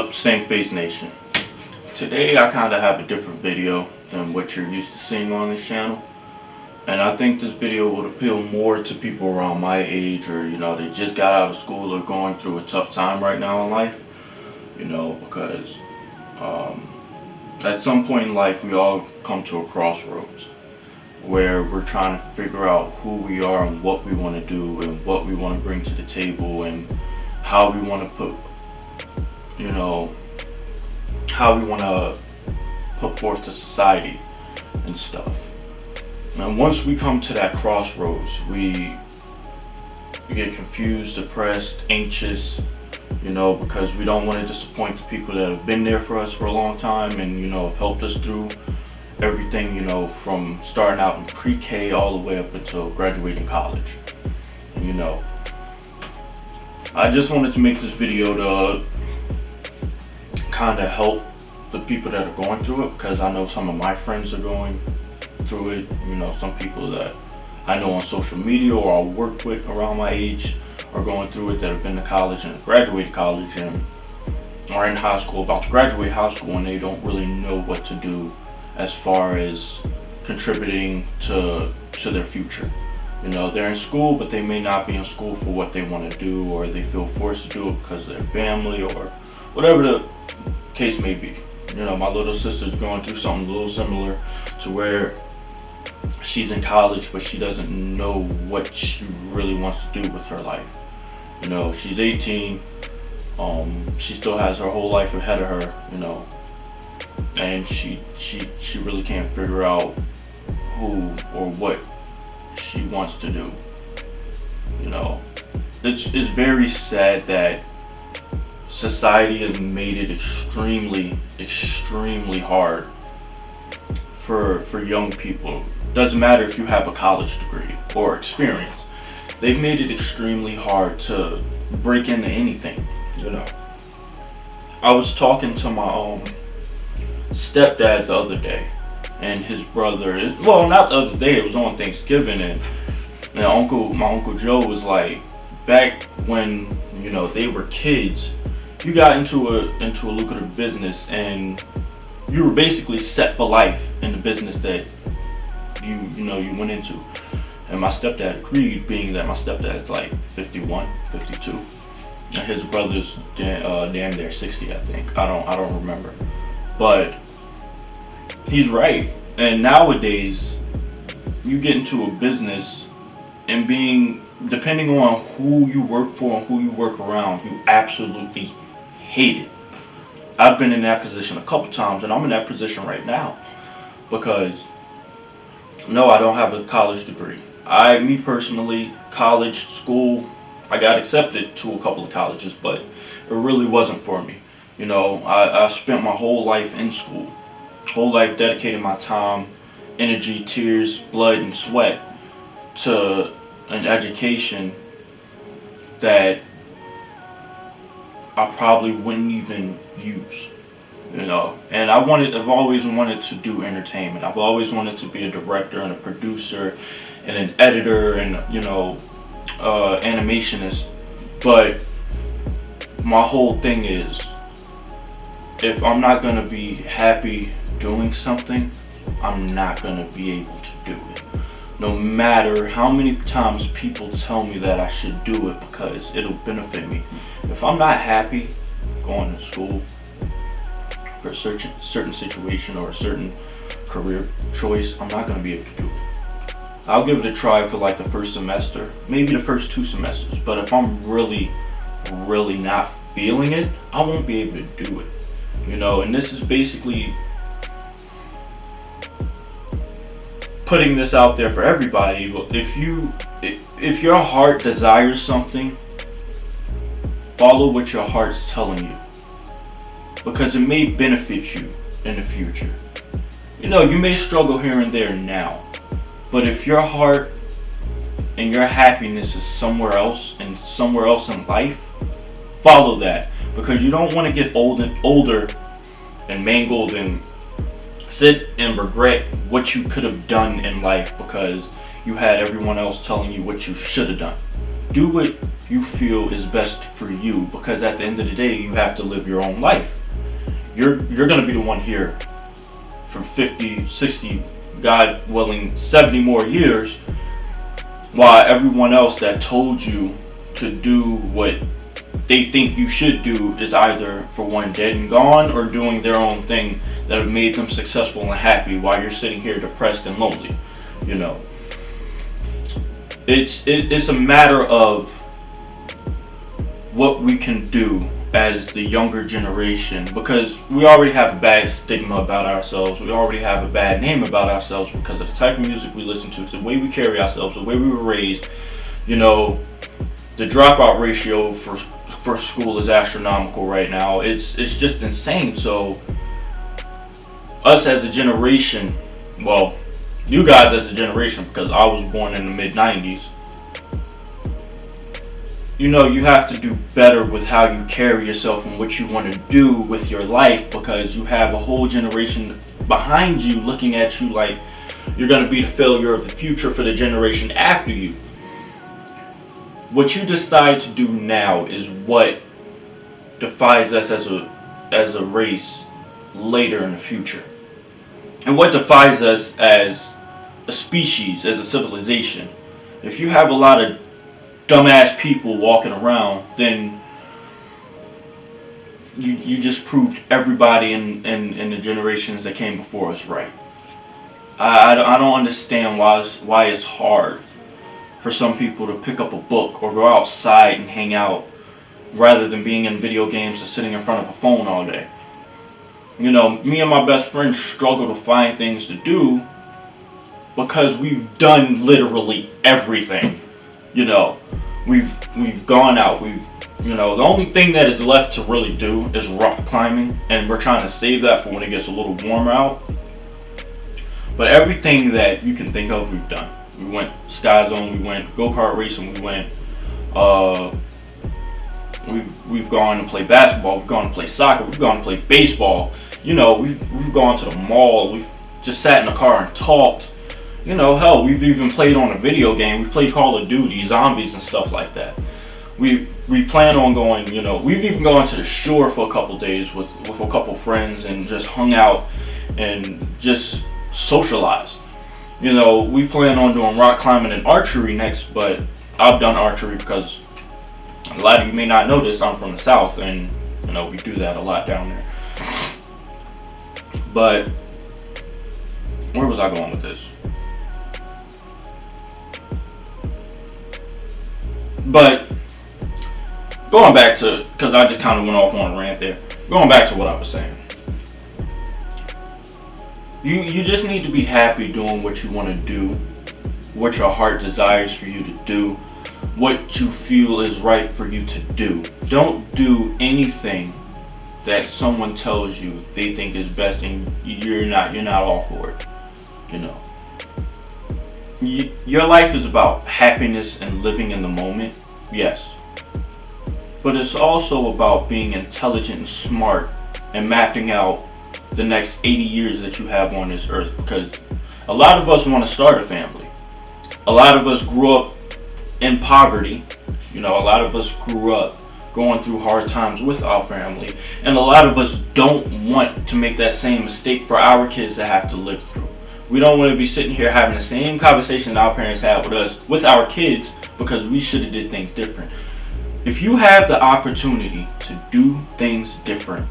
up, Stank Face Nation? Today I kind of have a different video than what you're used to seeing on this channel. And I think this video would appeal more to people around my age, or they just got out of school or going through a tough time right now in life. Because at some point in life we all come to a crossroads where we're trying to figure out who we are and what we want to do and what we want to bring to the table and how we want to put forth to society and stuff. And once we come to that crossroads, we get confused, depressed, anxious, because we don't want to disappoint the people that have been there for us for a long time and have helped us through everything, from starting out in pre-K all the way up until graduating college. I just wanted to make this video to kind of help the people that are going through it, because I know some of my friends are going through it. Some people that I know on social media or I work with around my age are going through it, that have been to college and graduated college and are in high school, about to graduate high school, and they don't really know what to do as far as contributing to their future. They're in school, but they may not be in school for what they want to do, or they feel forced to do it because of their family or whatever the case may be. My little sister's going through something a little similar to where she's in college, but she doesn't know what she really wants to do with her life. She's 18. She still has her whole life ahead of her, and she really can't figure out who or what she wants to do. It's very sad that society has made it extremely hard for young people. Doesn't matter if you have a college degree or experience. They've made it extremely hard to break into anything. I was talking to my stepdad the other day, and his brother not the other day, it was on Thanksgiving, and my uncle Joe was like, back when they were kids, you got into a lucrative business and you were basically set for life in the business that you went into. And my stepdad agreed, being that my stepdad's like 51, 52, and his brother's damn near 60, I think. I don't remember, but he's right. And nowadays, you get into a business and depending on who you work for and who you work around, you absolutely hate it. I've been in that position a couple times, and I'm in that position right now because no, I don't have a college degree. Me personally, college, school, I got accepted to a couple of colleges, but it really wasn't for me. I spent my whole life in school, whole life dedicating my time, energy, tears, blood, and sweat to an education that I probably wouldn't even use. And I've always wanted to do entertainment. I've always wanted to be a director and a producer and an editor and animationist. But my whole thing is, if I'm not gonna be happy doing something, I'm not gonna be able to do it. No matter how many times people tell me that I should do it because it'll benefit me. If I'm not happy going to school for a certain situation or a certain career choice, I'm not going to be able to do it. I'll give it a try for like the first semester, maybe the first 2 semesters, but if I'm really not feeling it, I won't be able to do it. And this is basically putting this out there for everybody. If your heart desires something, follow what your heart's telling you, because it may benefit you in the future. You may struggle here and there now, but if your heart and your happiness is somewhere else and somewhere else in life, follow that, because you don't want to get older and mangled and sit and regret what you could have done in life because you had everyone else telling you what you should have done. Do what you feel is best for you, because at the end of the day, you have to live your own life. You're gonna be the one here for 50, 60, God willing, 70 more years, while everyone else that told you to do what they think you should do is either, for one, dead and gone, or doing their own thing that have made them successful and happy, while you're sitting here depressed and lonely. You know, it's a matter of what we can do as the younger generation, because we already have a bad stigma about ourselves. We already have a bad name about ourselves because of the type of music we listen to, the way we carry ourselves, the way we were raised. You know, the dropout ratio for school is astronomical right now. It's just insane. So us as a generation, well, you guys as a generation, because I was born in the mid 90s, you know, you have to do better with how you carry yourself and what you want to do with your life, because you have a whole generation behind you looking at you like you're going to be the failure of the future for the generation after you. What you decide to do now is what defines us as a race later in the future, and what defines us as a species, as a civilization. If you have a lot of dumbass people walking around, then you just proved everybody in the generations that came before us right. I don't understand why it's hard for some people to pick up a book or go outside and hang out rather than being in video games or sitting in front of a phone all day. You know, me and my best friend struggle to find things to do because we've done literally everything. You know, we've gone out. You know, the only thing that is left to really do is rock climbing, and we're trying to save that for when it gets a little warmer out. But everything that you can think of, we've done. We went Sky Zone, we went go-kart racing, we went, we've gone to play basketball, we've gone to play soccer, we've gone to play baseball. You know, we've gone to the mall, we've just sat in the car and talked. You know, hell, we've even played on a video game. We played Call of Duty, zombies and stuff like that. We plan on going, you know, we've even gone to the shore for a couple days with a couple friends and just hung out and just socialized. You know, we plan on doing rock climbing and archery next, but I've done archery because a lot of you may not know this, I'm from the South, and, you know, we do that a lot down there. But where was I going with this? But going back to, because I just kind of went off on a rant there. Going back to what I was saying. You just need to be happy doing what you want to do, what your heart desires for you to do, what you feel is right for you to do. Don't do anything that someone tells you they think is best and you're not all for it. You know. Your life is about happiness and living in the moment, yes. But it's also about being intelligent and smart and mapping out the next 80 years that you have on this earth, because a lot of us want to start a family. A lot of us grew up in poverty. You know, a lot of us grew up going through hard times with our family, and a lot of us don't want to make that same mistake for our kids to have to live through. We don't want to be sitting here having the same conversation our parents had with us, with our kids, because we should have did things different. If you have the opportunity to do things different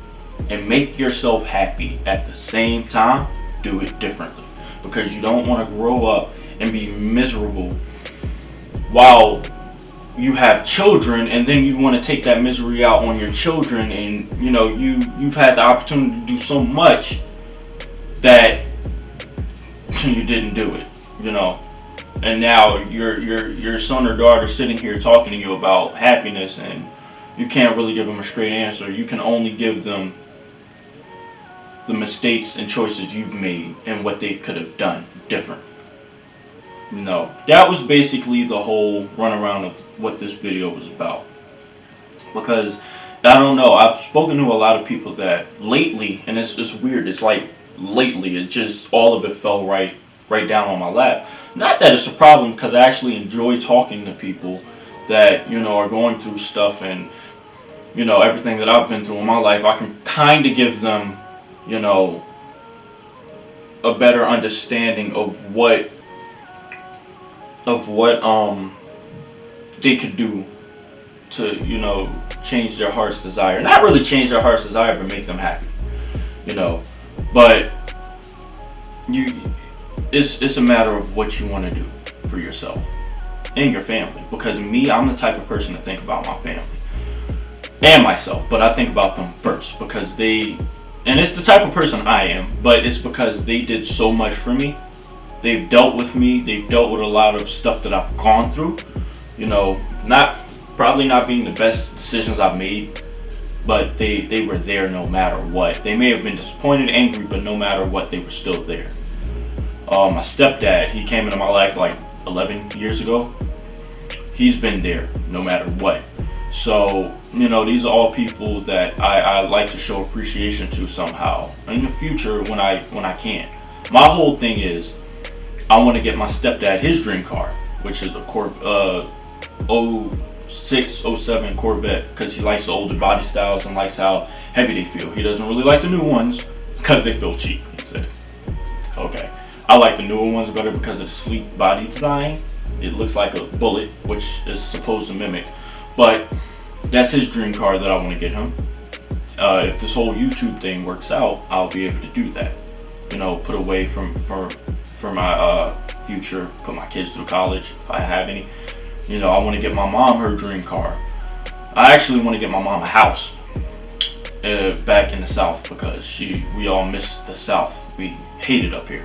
and make yourself happy at the same time, do it differently. Because you don't want to grow up and be miserable while you have children, and then you want to take that misery out on your children, and you know, you've had the opportunity to do so much that you didn't do it, you know. And now your son or daughter sitting here talking to you about happiness, and you can't really give them a straight answer. You can only give them the mistakes and choices you've made and what they could have done different. You know, that was basically the whole runaround of what this video was about. Because, I don't know, I've spoken to a lot of people that lately, and it's weird, it's like lately, it just, all of it fell right down on my lap. Not that it's a problem, because I actually enjoy talking to people that, you know, are going through stuff, and, you know, everything that I've been through in my life, I can kind of give them, you know, a better understanding of what they could do to, you know, change their heart's desire. Not really change their heart's desire, but make them happy, you know. But it's a matter of what you want to do for yourself and your family. Because me, I'm the type of person to think about my family and myself, but I think about them first because and it's the type of person I am, but it's because they did so much for me. They've dealt with me. They've dealt with a lot of stuff that I've gone through. You know, probably not being the best decisions I've made, but they were there no matter what. They may have been disappointed, angry, but no matter what, they were still there. My stepdad, he came into my life like 11 years ago. He's been there no matter what. So, you know, these are all people that I like to show appreciation to somehow in the future when I can. My whole thing is I want to get my stepdad his dream car, which is a 06, 07 Corvette, because he likes the older body styles and likes how heavy they feel. He doesn't really like the new ones because they feel cheap, he said. Okay. I like the newer ones better because of the sleek body design. It looks like a bullet, which is supposed to mimic. But that's his dream car that I want to get him. If this whole YouTube thing works out, I'll be able to do that. You know, put away for my future, put my kids through college if I have any. You know, I want to get my mom her dream car. I actually want to get my mom a house back in the South because we all miss the South. We hate it up here.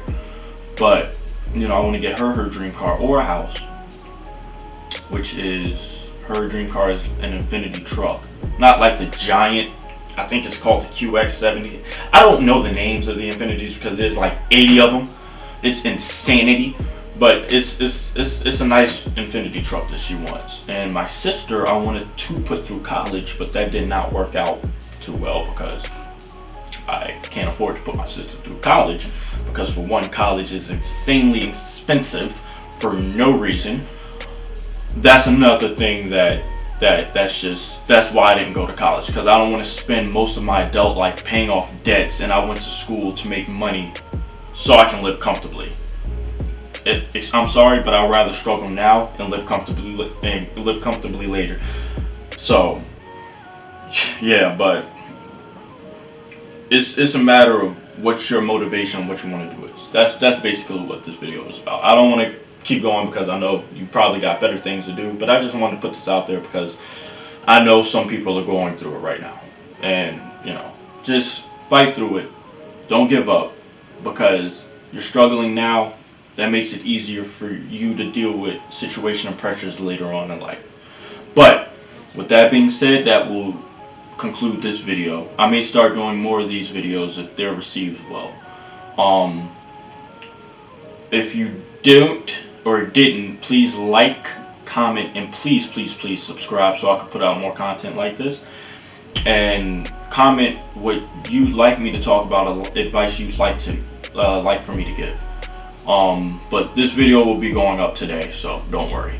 But, you know, I want to get her dream car or a house, which is, her dream car is an Infinity truck. Not like the giant, I think it's called the QX70. I don't know the names of the Infinities because there's like 80 of them. It's insanity. But it's a nice Infinity truck that she wants. And my sister, I wanted to put through college, but that did not work out too well because I can't afford to put my sister through college. Because for one, college is insanely expensive for no reason. That's another thing that's why I didn't go to college, because I don't want to spend most of my adult life paying off debts, and I went to school to make money so I can live comfortably. I'm sorry, but I'd rather struggle now and live comfortably later. So yeah, but it's a matter of what your motivation, what you want to do is. That's basically what this video is about. I don't want to keep going because I know you probably got better things to do, but I just wanted to put this out there because I know some people are going through it right now. And, you know, just fight through it. Don't give up, because you're struggling now. That makes it easier for you to deal with situation and pressures later on in life. But with that being said, that will conclude this video. I may start doing more of these videos if they're received well. If you don't or didn't, please like, comment, and please subscribe so I can put out more content like this. And comment what you'd like me to talk about, advice you'd like for me to give. But this video will be going up today, so don't worry.